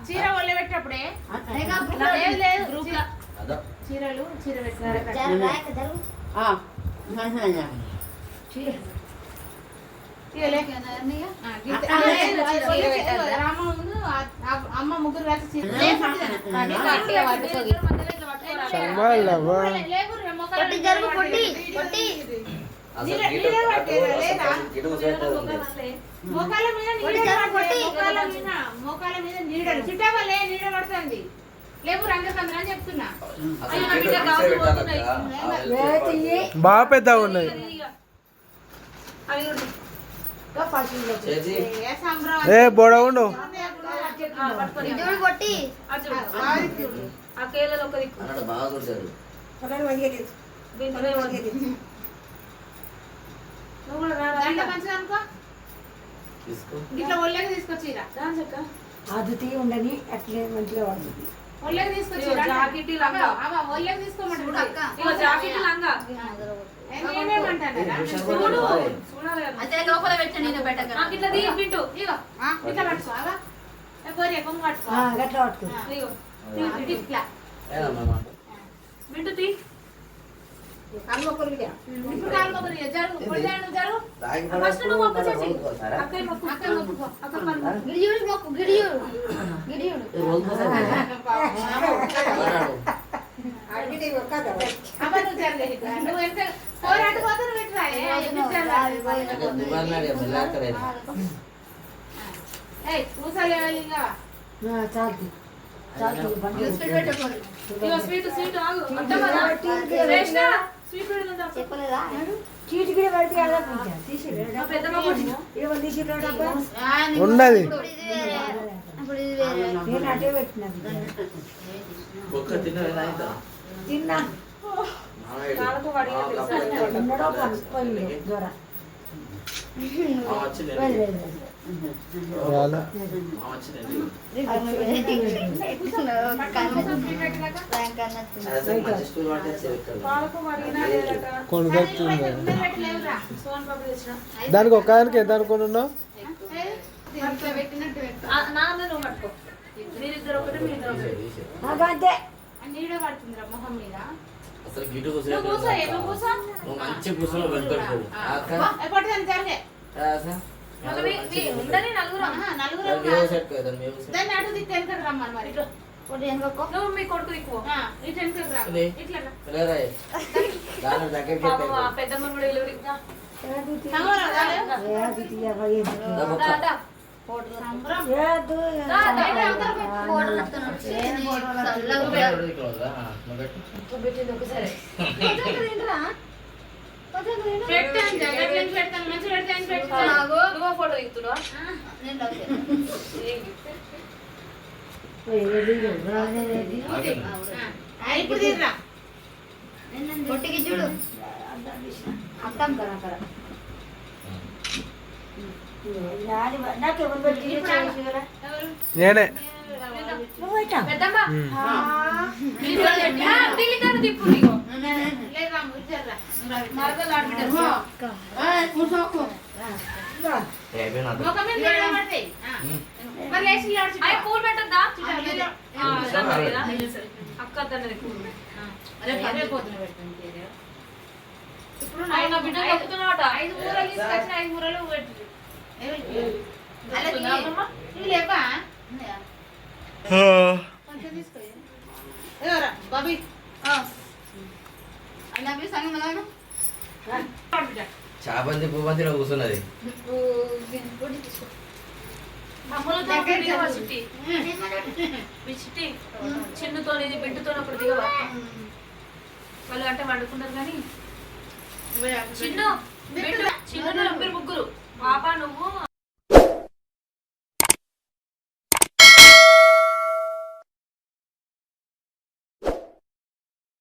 చీర ఒళ్ళ పెట్టినప్పుడే చీరలు చీర పెట్టినారు అమ్మ ముగ్గురు కలిసి మోకాల మీద నీడలు చుట్టాలే నీడ పడుతుంది లేవు రంగసంద్ర అని చెప్తున్నా బాగా పెద్ద ఉన్నాయి ఏ బోడ ఉండు ఇట్లా ఒళ్ళకి తీసుకొచ్చిరా అది ఉండని అట్లే మంచిగా పడుతుంది ఒళ్ళకి తీసుకొచ్చి ఒళ్ళకి తీసుకోమంటారా లోపల పెట్టండి నేను పెట్టగా ఇట్లా తీయింటు ఇగో ఇట్లా పట్టుకోగా కోరి కొంగు పట్టుకో గట్లా పట్టుకో ఇట్లా వింటు తీ ఉన్నది తిన్నా దానికి ఒక ఆయనకి ఎంత అనుకుంటున్నావు నీడ పడుతుందిరా మొహం మీద అసలు గిటు మంచి కూర్చొని వెళ్తాడు దాన్ని అటు దిక్కు వెనకకు రమ్మని మరి నువ్వు మీ కొడుకు దిక్కు ఇటు వెనకకు రా ఇట్లా పెద్దమ్మ కూడా ఫోటో దిగుతున్నా ఇప్పుడు తీరా కొట్టికి చూడు అర్థం కదా అక్కడ నేనే పూలు పెట్టద్దా అక్క ఇప్పుడు నా బిడ్డ చెప్తున్నాట 5 మూరలు తీసుకొచ్చిన 5 మూరలు లేవా బాబీ చాబంతి పువ్వంతిలో కూర్చున్నది చిన్నుతో బిడ్డతో అప్పుడు దిగవా వాళ్ళు అంటే వండుకుంటారు కానీ చిన్ను చిన్ను మీరు ముగ్గురు